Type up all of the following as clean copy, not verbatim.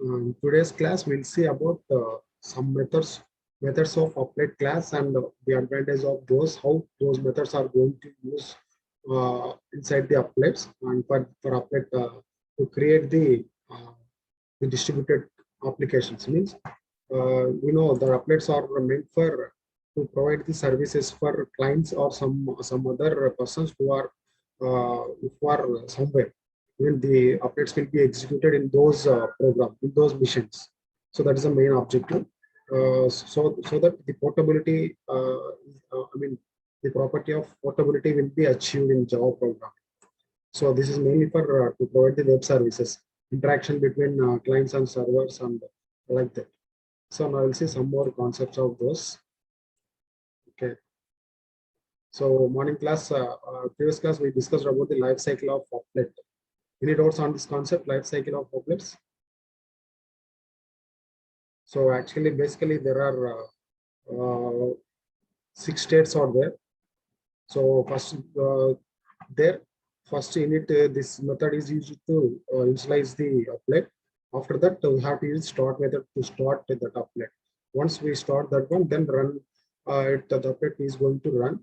In today's class, we'll see about some methods of applet class and the advantage of those, how those methods are going to use inside the applets, and for applet to create the distributed applications. Means we know the applets are meant for to provide the services for clients or some other persons who are somewhere when the updates will be executed in those programs, in those missions. So that is the main objective. So that the portability, I mean, the property of portability will be achieved in Java program. So this is mainly for to provide the web services, interaction between clients and servers and like that. So now we'll see some more concepts of those. Okay. So morning class, previous class we discussed about the life cycle of applet. Any doubts on this concept, life cycle of applets? So actually, basically, there are 6 states out there. So first, first unit, this method is used to initialize the applet. After that, we have to use start method to start that applet. Once we start that one, then run the applet is going to run.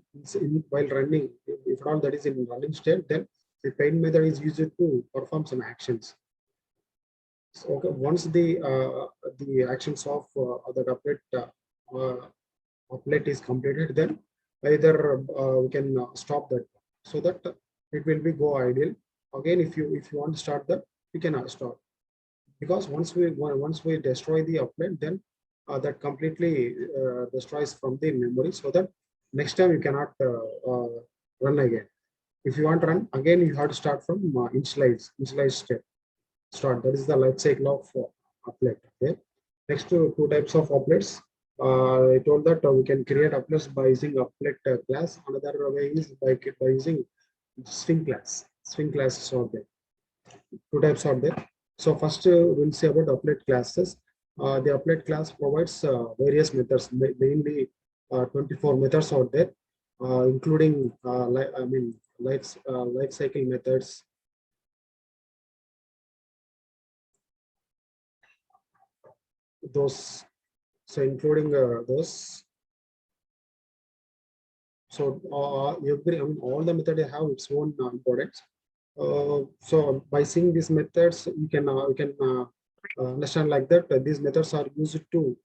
While running, if all that is in running state, then the paint method is used to perform some actions. So, okay, once the actions of that applet is completed, then either we can stop that so that it will be go idle. Again, if you want to start that, you can start, because once we destroy the applet, then that completely destroys from the memory, so that next time you cannot run again. If you want to run again, you have to start from initialize step. Start. That is the life cycle of applet. Okay. Next, two types of applets. I told that we can create applets by using applet class. Another way is by using Swing class. Swing classes are there. Two types are there. So first, we'll see about applet classes. The applet class provides various methods. Mainly 24 methods out there, including life cycle methods. Those, so including those. So all the methods have its own importance. So by seeing these methods, you can understand like that these methods are used to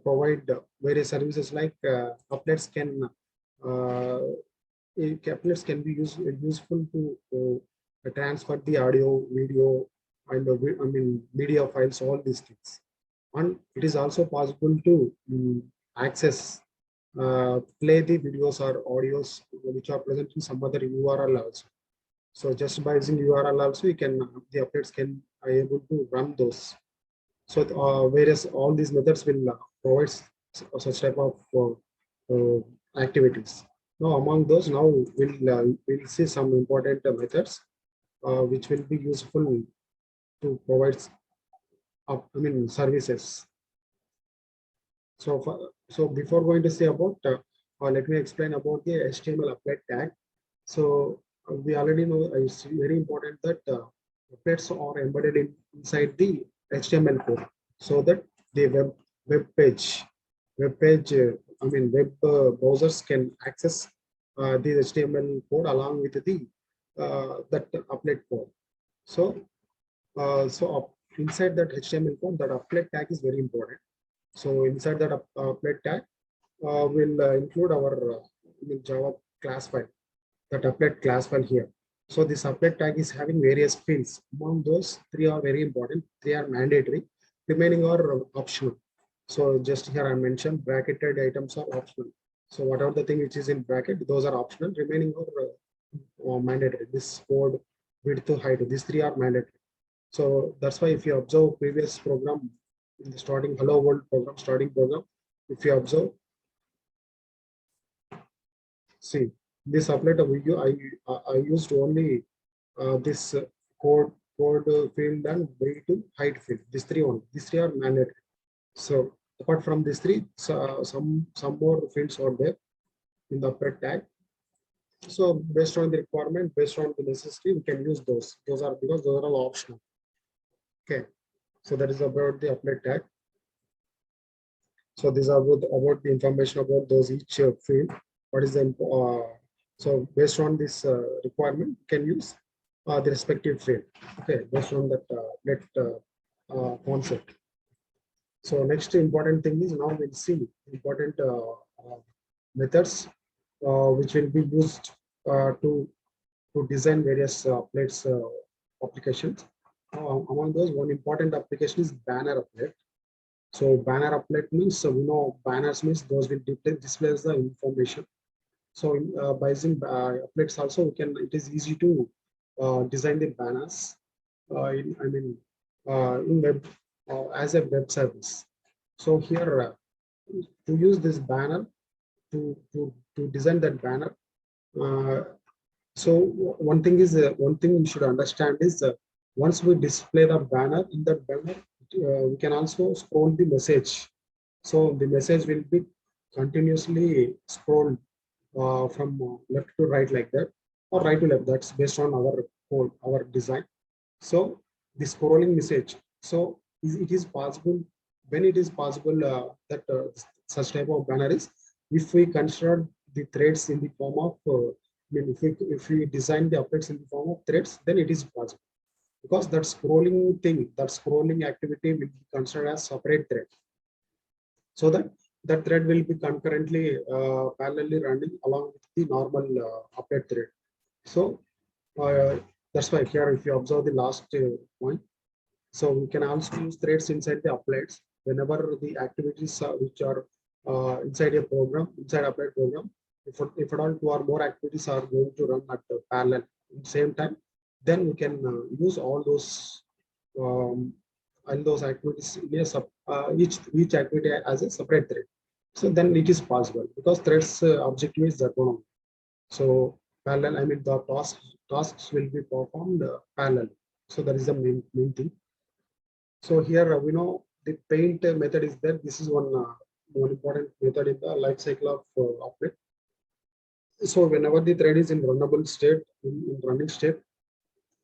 provide various services, like applets can be useful to transfer the audio, video, and media files, all these things. And it is also possible to access, play the videos or audios which are present in some other URL also. So just by using URL also, you can the applets can are able to run those. So all these methods will provide such type of activities. Now among those, now we'll see some important methods which will be useful to provide services. So before going to say about, let me explain about the HTML applet tag. So we already know it's very important that applets are embedded inside the HTML code, so that the web browsers can access the HTML code along with the that applet code. So inside that HTML code, that applet tag is very important. So inside that applet tag, we'll include our Java class file, that applet class file here. So this applet tag is having various fields. Among those, 3 are very important. 3 are mandatory. Remaining are optional. So just here I mentioned bracketed items are optional. So whatever the thing which is in bracket, those are optional. Remaining are mandatory. This code, width, height, these 3 are mandatory. So that's why if you observe previous program, in the starting Hello World program, if you observe, see this applet I used only this code field and weight height field. These 3 only. These 3 are mandatory. So apart from these 3, some more fields are there in the applet tag. So based on the requirement, based on the necessity, we can use those. Those are because those are all optional. Okay. So that is about the applet tag. So these are about the information about those each field. What is the so based on this requirement, you can use the respective field. Okay, based on that concept. So next important thing is now we'll see important methods which will be used to design various plates applications. Among those, one important application is banner applet. So banner applet means, so we know banners means those will display the information. So by using applets also, we can, it is easy to design the banners in web as a web service. So here to use this banner to design that banner. So one thing is one thing we should understand is once we display the banner, in that banner we can also scroll the message. So the message will be continuously scrolled from left to right like that, or right to left. That's based on our code, our design. So the scrolling message. So it is possible, when it is possible that such type of banner is if we consider the threads in the form of if we design the applets in the form of threads, then it is possible, because that scrolling thing, that scrolling activity will be considered as separate thread, so that that thread will be concurrently parallelly running along with the normal applet thread. So uh, that's why here, if you observe the last point, so we can also use threads inside the applets whenever the activities which are inside a program, inside applet program. If at all two or more activities are going to run at parallel at the same time, then we can use all those activities in a each activity as a separate thread. So then it is possible, because threads objective is that one. So parallel, I mean the tasks will be performed parallel. So that is the main thing. So here we know the paint method is there. This is one important method in the life cycle of applet. So whenever the thread is in runnable state, in running state,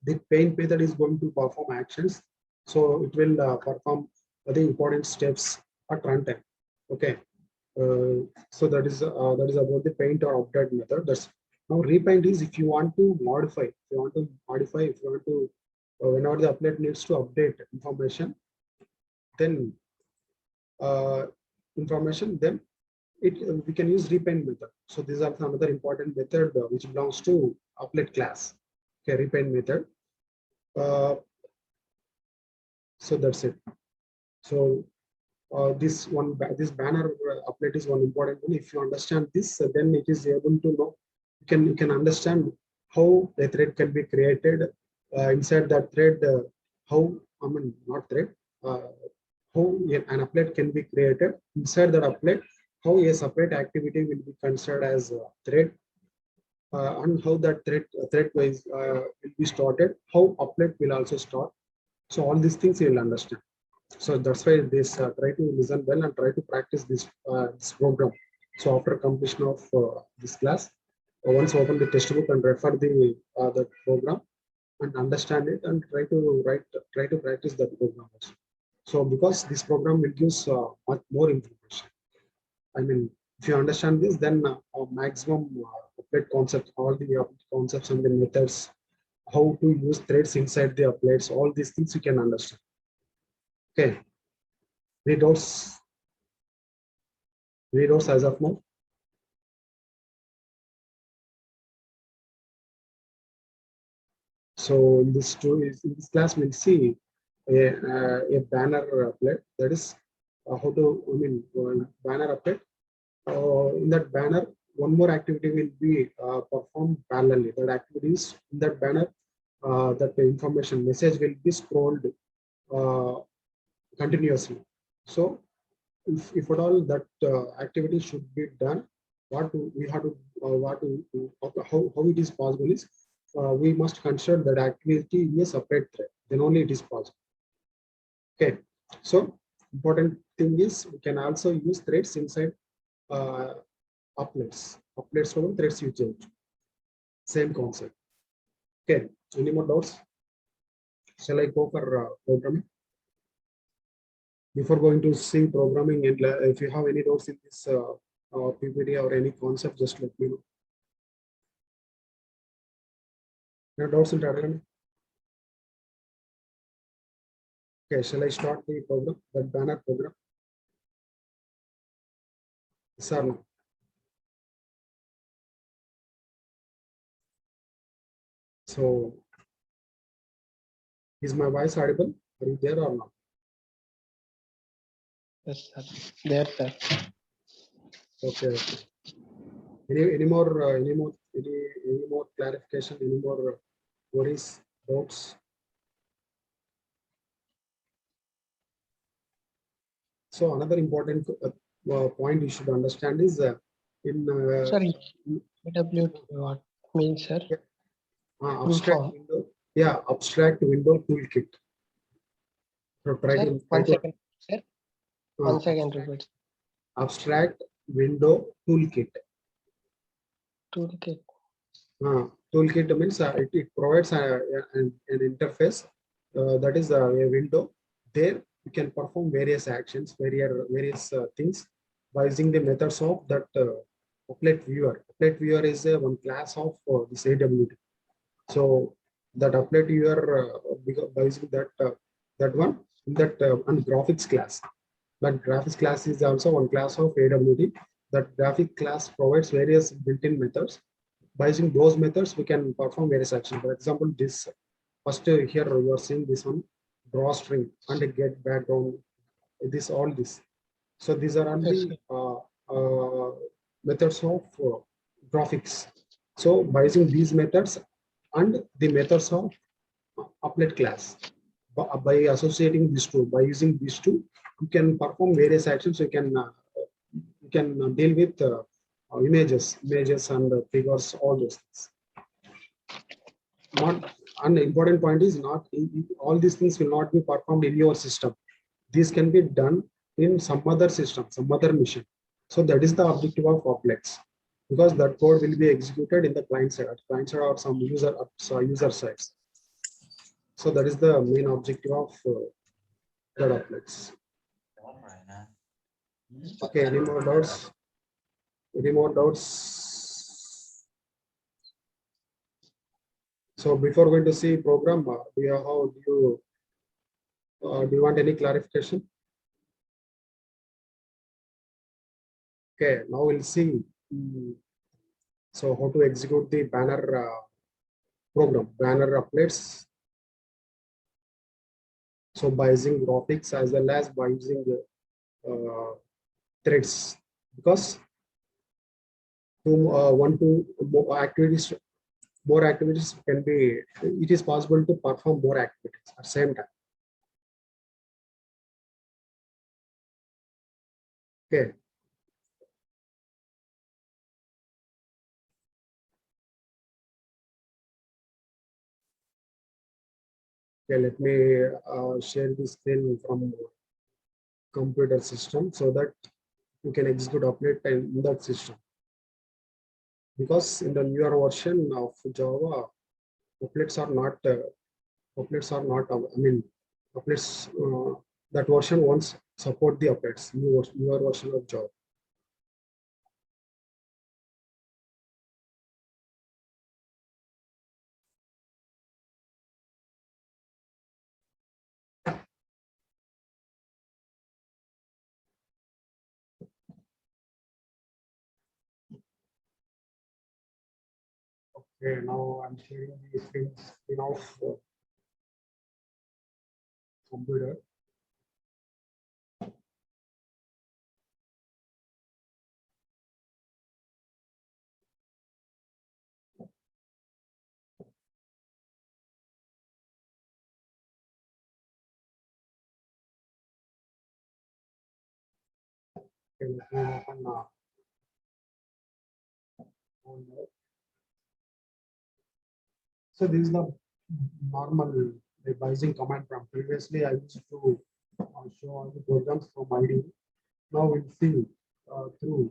the paint method is going to perform actions. So it will perform the important steps at runtime. Okay. So that is about the paint or update method. That's now repaint is if you want to modify, if you want to whenever the applet needs to update information, then uh, then it we can use repaint method. So these are another important method which belongs to applet class. Okay, repaint method. Uh, so that's it. So this banner applet is one important one. If you understand this, then it is able to know, you can understand how a thread can be created inside that thread. How, I mean, not thread. How an applet can be created inside that applet. How a separate activity will be considered as a thread, and how that thread wise will be started. How applet will also start. So all these things you will understand. So that's why this try to listen well and try to practice this program. So after completion of this class, once open the textbook and refer the program and understand it, and try to practice that program also. So because this program will give much more information. I mean, if you understand this, then maximum applet concepts, all the concepts and the methods, how to use threads inside the applets, all these things you can understand. Okay, readouts, readouts as of now. So in in this class, we'll see a banner applet. That is how to, I mean, banner applet. In that banner, one more activity will be performed parallelly. That activities in that banner, that the information message will be scrolled uh, continuously. So if at all that activity should be done, we have to how it is possible is we must consider that activity in a separate thread. Then only it is possible. Okay. So important thing is we can also use threads inside uh, applets. Applets from threads you change. Same concept. Okay. Any more doubts? Shall I go for programming? before going to see programming, and if you have any doubts in this PPT or any concept, just let me know. No doubts in that? Okay, shall I start the program, that banner program? Sir, no. So, is my voice audible? Are you there or not? Yes, sir. There, sir. Okay. Any more clarification? Any more worries, doubts? So another important point you should understand is in Sorry, AW what means, sir? abstract Inform. window. Yeah, abstract window toolkit. So try Sir, to 1 second, sir. 1 second, abstract, repeat. abstract window toolkit. Toolkit. Toolkit means it provides an interface that is a window. There you can perform various actions, various things by using the methods of that applet viewer. Applet viewer is one class of this AWT. So that applet viewer by using that one in that and graphics class. That graphics class is also one class of AWT. That graphic class provides various built-in methods. By using those methods, we can perform various actions. For example, this first here you are seeing this one, draw string and get background. This. So these are all Yes, the sir. methods of graphics. So by using these methods and the methods of applet class, by associating these two, by using these two, you can perform various actions. You can deal with images and figures, all those things. Not an important point is not all these things will not be performed in your system. This can be done in some other system, some other machine. So that is the objective of Oplex, because that code will be executed in the client side or some user side. So that is the main objective of that Oplex. Okay, any more doubts? Any more doubts? So before going to see program, do you want any clarification? Okay, now we'll see. So how to execute the banner program, banner applets. So by using graphics as well as by using threads, because more activities can be. It is possible to perform more activities at the same time. Okay. Okay, let me share this screen from computer system so that you can execute applet in that system. Because in the newer version of Java, applets are not. I mean, applets. That version won't support the applets. Newer version of Java. Okay, now I'm sharing the screen of computer. Okay, let me open so this is the normal revising command prompt. Previously, I used to show all the programs from ID. Now we'll see through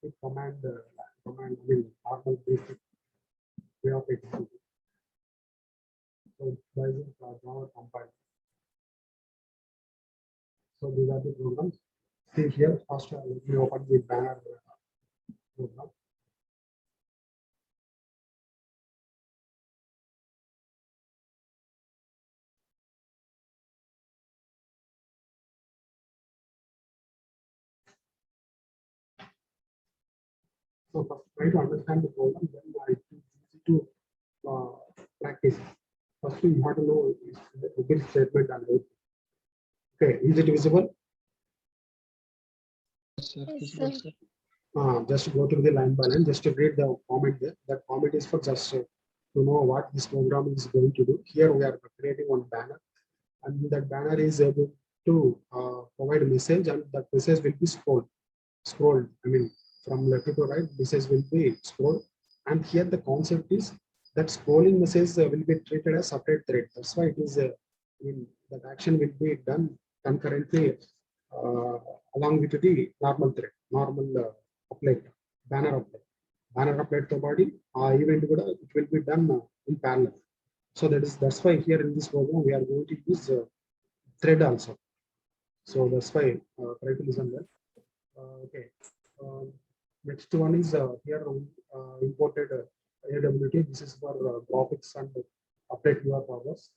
the command will normal basic way of executing. So revising Java compiler. So these are the programs. See here, first let me open the banner program. So first try to understand the program, then it is easy to practice. First you have to know is this statement and everything. Okay, is it visible? Yes, sir. Yes, Visible, sir. sir. Just go through the line by line, just to read the comment there. That comment is for just to know what this program is going to do. Here we are creating one banner, and that banner is able to provide a message, and that message will be scrolled. I mean, from left to right, message will be scrolled. And here the concept is that scrolling message will be treated as separate thread. That's why it is. I mean, that action will be done concurrently along with the normal thread, normal applet, banner applet. Banner applet to body event it will be done in parallel. So that's why here in this program we are going to use thread also. So that's why try to listen well. Okay. Next one is here imported AWT. This is for graphics and update your powers.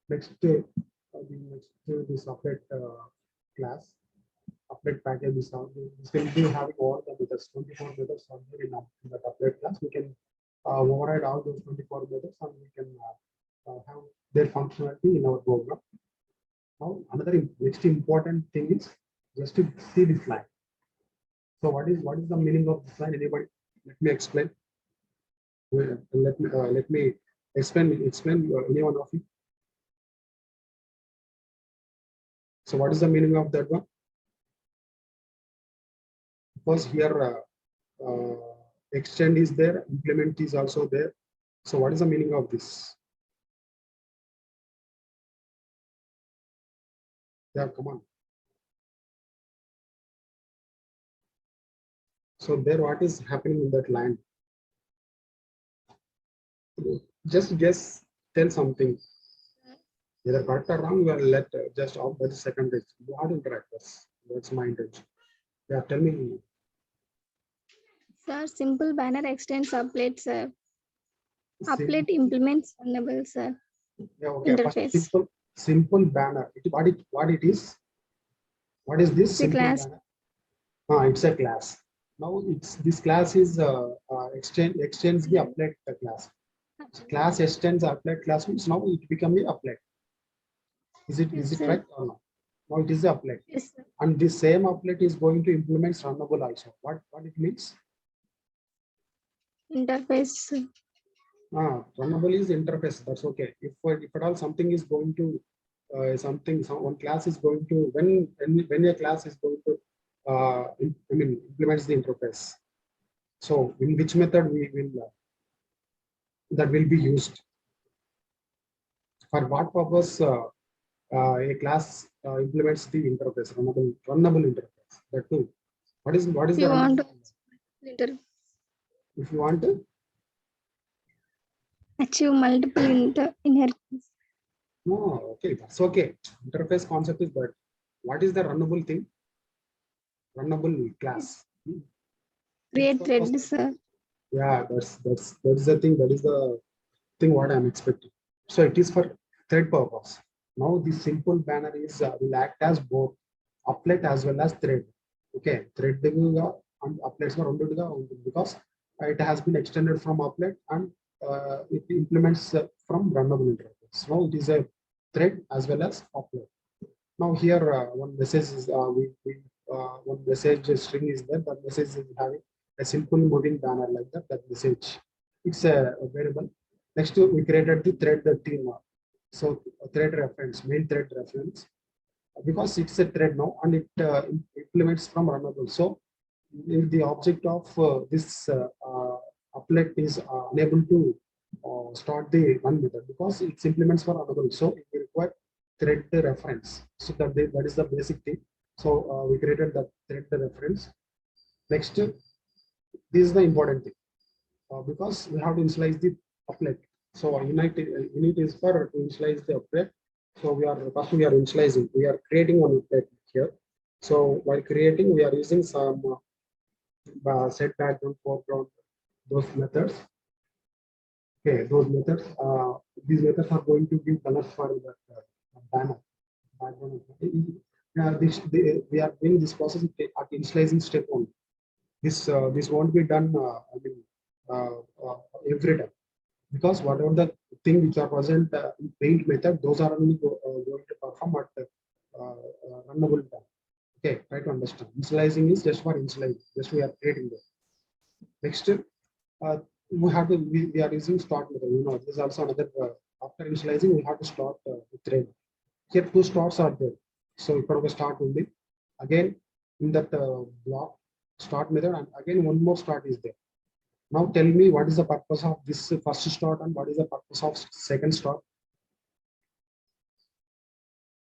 Next, this update class, update package is out. This will be having all the methods, 24 methods are there in that update class. We can override all those 24 methods and we can have their functionality in our program. Now, another next important thing is just to see this line. So what is the meaning of this line? Anybody? Let me explain. Let me explain any one of you. So what is the meaning of that one? Because here extend is there, implement is also there. So what is the meaning of this? Yeah, come on. So there, what is happening in that line? Just guess, tell something. Either correct or wrong, we will let just off by the second page. What interactors? That's my intention. Yeah, tell me. Sir, simple banner extends applet, sir. Sim- Applet implements runnable, sir. Yeah, okay. First, Interface. simple banner. What it is? What is this It's a simple class. banner? It's a class. Now this class is extends the applet class. So class extends applet class means now it become the applet. Is it Yes, sir. right or not? Now it is the applet. Yes, sir. And this same applet is going to implement runnable also. What it means? Interface. Sir. Runnable is interface. That's okay. If at all something is going to one class is going to when a class is going to implements the interface. So in which method we will that will be used? For what purpose a class implements the interface, runnable interface? That too. What is If the you want to runnable? If you want to achieve multiple inheritance. no, okay, that's okay. Interface concept is but what is the runnable thing? Runnable class. Create threads, sir. Yeah, that's the thing. That is the thing what I'm expecting. So it is for thread purpose. Now this simple banner is will act as both applet as well as thread. Okay, thread and applets because it has been extended from applet and it implements from runnable interface. So it is a thread as well as applet. Now here one message is one message string is there. That message is having a simple moving banner like that. That message it's a variable. Next we created the thread team. So thread reference, main thread reference, because it's a thread now and it implements from runnable. So if the object of this applet is unable to start the run method because it implements for runnable. So we require thread reference. So that is the basic thing. So we created the thread reference. Next, this is the important thing because we have to initialize the applet. So init is for to initialize the applet. So we are initializing. We are creating one applet here. So while creating, we are using some set background, foreground, those methods. Okay, those methods. These methods are going to give colors for the banner. Background. We are doing this process at initializing step only. This won't be done. Uh, uh, every time, because whatever the thing which are present in paint method, those are only going to perform at runnable time. Okay, try to understand. Initializing is just for initializing. Just we are creating that. Next, we are using start method. This is also another. After initializing, we have to start the thread. Here two starts are there. So if we start only again in that block start method, and again one more start is there. Now tell me what is the purpose of this first start and what is the purpose of second start,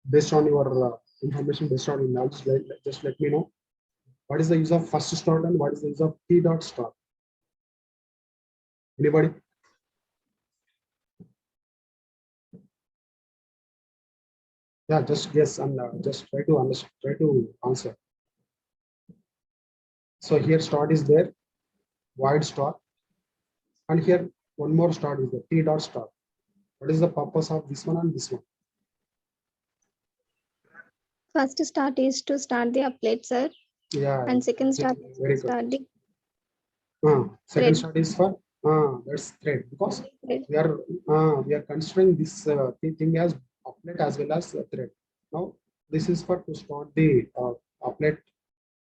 based on your information, based on your knowledge. Just let me know what is the use of first start and what is the use of t dot start. Anybody? Yeah, just guess and just try to understand, try to answer. So here start is there, void start, and here one more start is there, t dot start. What is the purpose of this one and this one? First start is to start the applet, sir. Yeah, And second start exactly. is Very to good. start the Second thread. start is for that's thread, because thread. we are considering this thing as applet as well as thread. Now this is for to start the applet.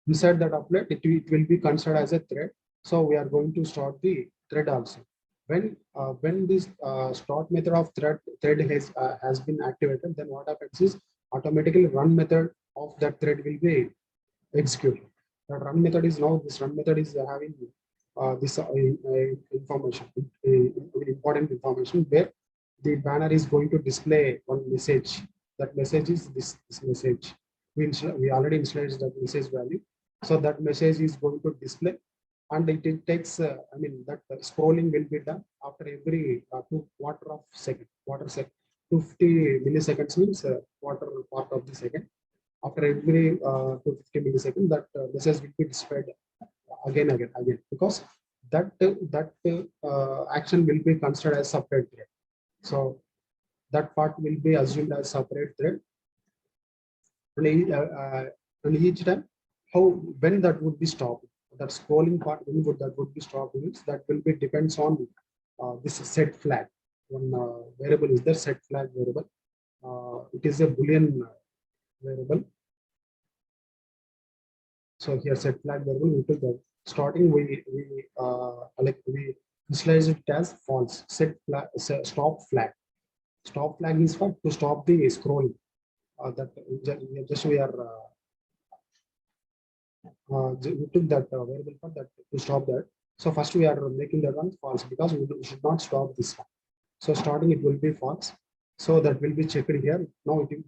Inside that applet, it will be considered as a thread. So we are going to start the thread also. When this start method of thread has been activated, then what happens is automatically run method of that thread will be executed. That run method is now this run method is having this information, important information, where the banner is going to display one message. That message is this message. We already initialized that message value. So that message is going to display, and it takes, that scrolling will be done after every quarter of second, 250 milliseconds means quarter part of the second. After every 250 milliseconds, that message will be displayed again, because that action will be considered as separate thread. So that part will be assumed as separate thread. And each time, when that would be stopped, that scrolling part, when that would be stopped, means that will be depends on this set flag. One variable is the set flag variable. It is a Boolean variable. So here set flag variable, we took the starting, we initialize it as false. Set flag, stop flag. Stop flag is for to stop the scrolling. That just we are we took that variable for that to stop that. So first we are making that one false, because we should not stop this one. So starting it will be false. So that will be checked here. Now it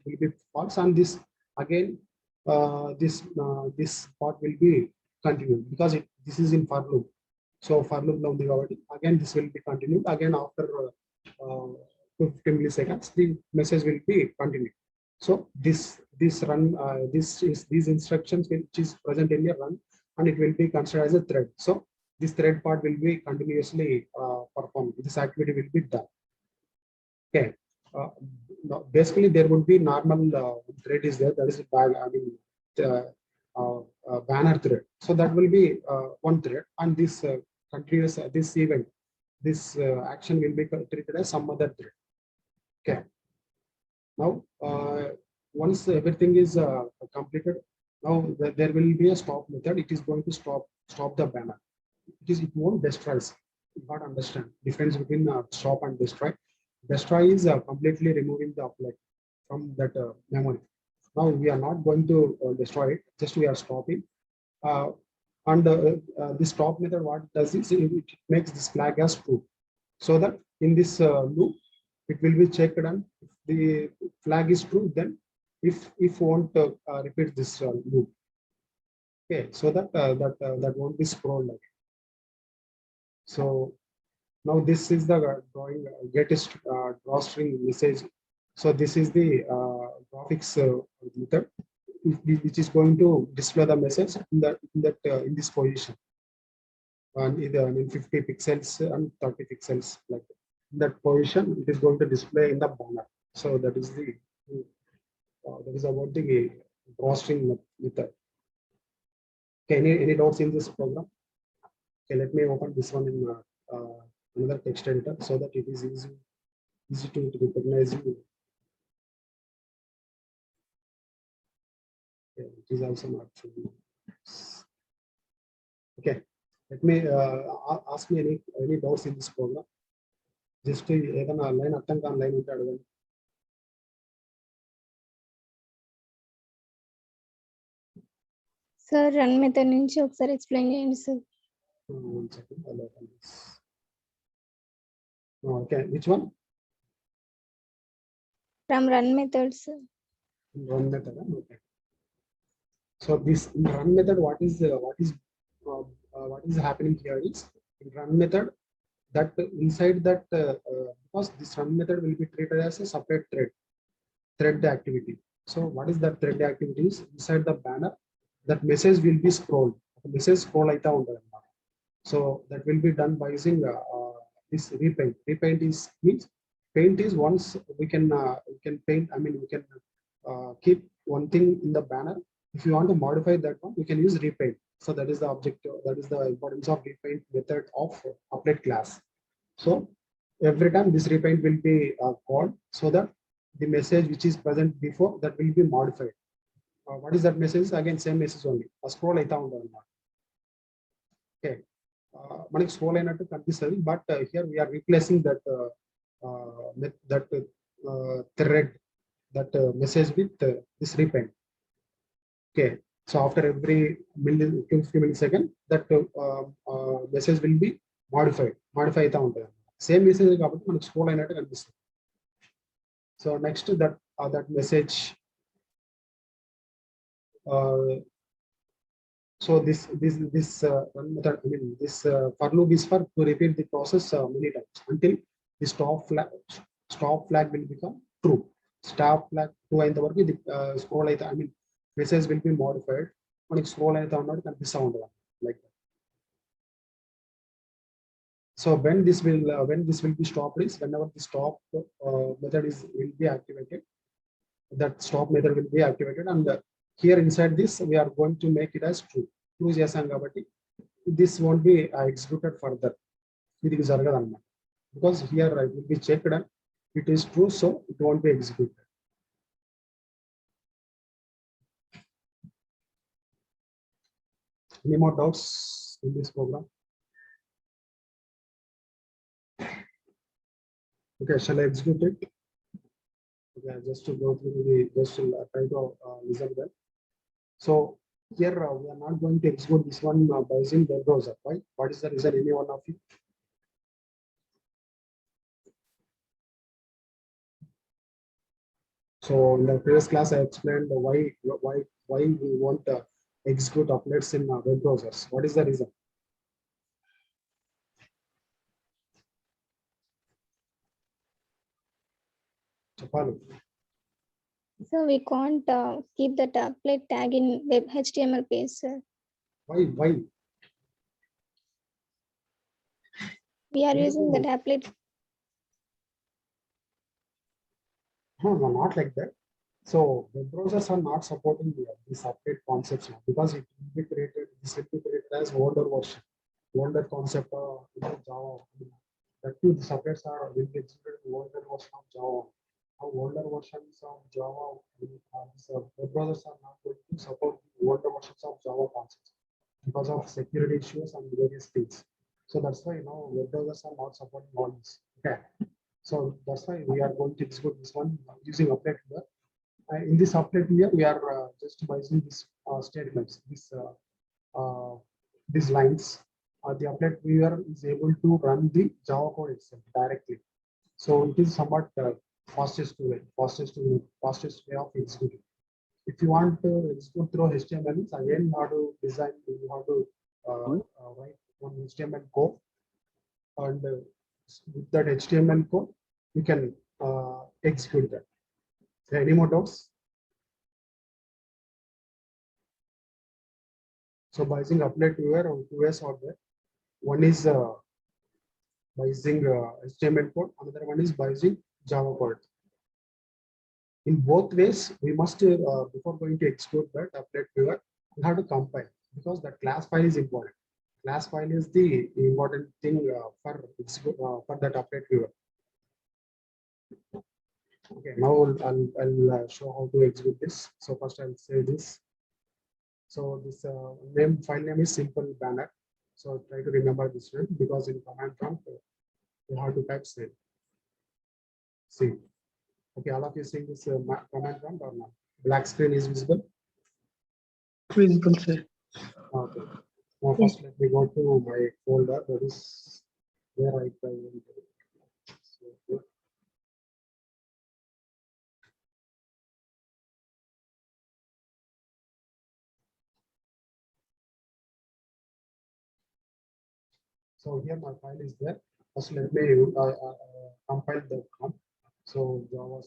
will be false, and this again this part will be continued, because this is in for loop. So for loop now again this will be continued again after 50 milliseconds. The message will be continued. So this run these instructions which is present in a run, and it will be considered as a thread. So this thread part will be continuously performed. This activity will be done. Okay. Basically, there would be normal thread is there. That is banner thread. So that will be one thread, and this continuous this event, this action will be treated as some other thread. Okay. Now, once everything is completed, now there will be a stop method. It is going to stop the banner. It won't destroy. You got to understand difference between stop and destroy. Destroy is completely removing the applet from that memory. Now we are not going to destroy it. Just we are stopping. And the stop method, what does it makes this flag as true, so that in this loop it will be checked, and if the flag is true, then if won't repeat this loop. Okay, so that won't be scrolled again. So now this is the drawing drawstring message. So this is the graphics method. which is going to display the message in this position, and either 50 pixels and 30 pixels, like in that position it is going to display in the banner. So that is about the drawstring method. Okay, any doubts in this program? Okay, let me open this one in another text editor so that it is easy to recognize you. Okay, it is also not showing. Okay, let me ask me any doubts in this program. Just ఏదైనా line అర్థం కాని line ఉంటే అడగండి. Sir run method నుంచి ఒకసారి explain చేయండి sir. One second, I'll open this. Okay, which one? From run method sir. Run method. Okay. So this in run method, what is happening here is in run method that inside that because this run method will be treated as a separate thread activity. So what is that thread activity? Is inside the banner that message will be scrolled. The message scroll aita untadi. So that will be done by using this repaint. Repaint is means paint is once we can paint. I mean we can keep one thing in the banner. If you want to modify that one, you can use repaint. So that is the objective. That is the importance of repaint method of applet class. So every time this repaint will be called, so that the message which is present before that will be modified. What is that message? Again, same message only. A scroll aita undadu. Okay. మనకి scroll అయినట్టు కనిపిస్తుంది, but here we are replacing that thread, that message with this repaint. Okay, so after every 250 millisecond that message will be modify అయితే ఉంటుంది. Same message కాబట్టి మనకి scroll అయినట్టు కనిపిస్తుంది. So next that message, so this run method, I mean this for loop is for to repeat the process many times until the stop flag will become true. Stop flag true అయిన వరకు ఇది scroll అయితే, I mean message will be modified. మనకి scroll అయితే ఉన్నట్టు కనిపిస్తూ ఉంటుంది like that. So when this will be stopped is whenever the stop method will be activated. That stop method will be activated, and here inside this we are going to make it as true చేసాం కాబట్టి this won't be executed further. ఇది జరగదు అన్నమాట, because here it will be checked and it is true, so it won't be executed. Any more doubts in this program? Okay, shall I execute it? Okay, just to go through just to try to listen well. So here we are not going to execute this one by using web browser. Why? What is the reason? Any one of you? So in the previous class I explained why we want to execute applets in web browsers. What is the reason? Chapali. So we can't keep that applet tag in web HTML page, sir. Why? We are using that applet. No, not like that. So web browsers are not supporting these applet concepts now, because it will be created. This will be created as older version, older concept in Java. That too, the applets will be executed in older version of Java. How older versions of Java, web browsers are not going to support the older versions of Java concepts because of security issues and various things. So that's why web browsers are not supporting all this. Okay, so that's why we are going to execute this one using applet here. In this applet here, we are just using these statements, these lines. The applet viewer is able to run the Java code itself directly. So it is somewhat fastest way of executing. If you want to execute through HTML, again you have to design, you have to write one HTML code, and with that HTML code you can execute that. Any more doubts? So by using applet viewer, two ways are there. One is by using HTML code, another one is by using Java code. In both ways, we must, before going to execute that applet viewer, we have to compile, because the class file is important. Class file is the important thing for that applet viewer. Okay, now I'll show how to execute this. So first I'll say this. So this file name is simple banner. So try to remember this one, because in command prompt you have to type save. See. Okay, all of you seeing this command prompt or not? Black screen is visible. Visible, sir. Okay. Now first let me go to my folder. That is where I can. So here my file is there. First let me compile the prompt. So Java.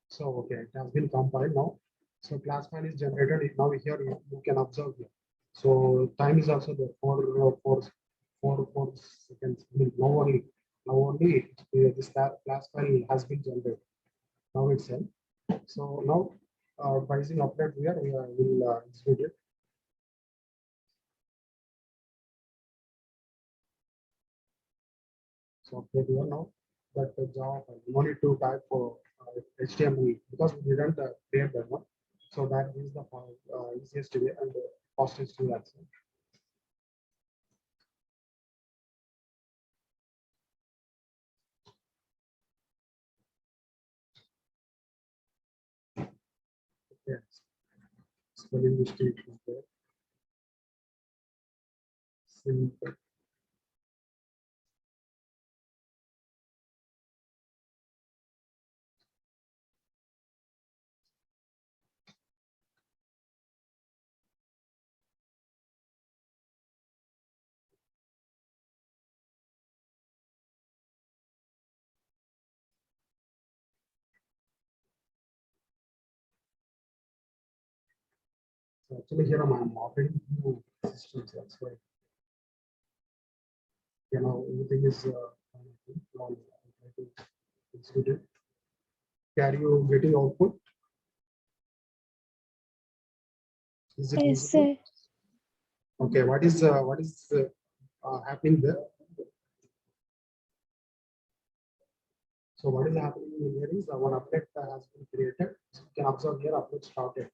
So okay, it has been compiled now. So class file is generated. Now here you can observe here. So time is also there for 4 seconds. I mean, now only this class file has been generated. Now itself. So now by using update here, we will execute it. So update here now that the Java file. No need to type for HTML, because we didn't create that one. So that is the easiest way and fastest way also. Yes. Spelling mistake is there. Simple. So actually here I'm operating new systems. That's why everything is now I'll try to execute it. Are you getting output? Is it Yes, visible? sir. Okay, what is happening there? So what is happening here is one update has been created. You can observe here update started.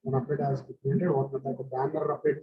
One update has been created. One the banner update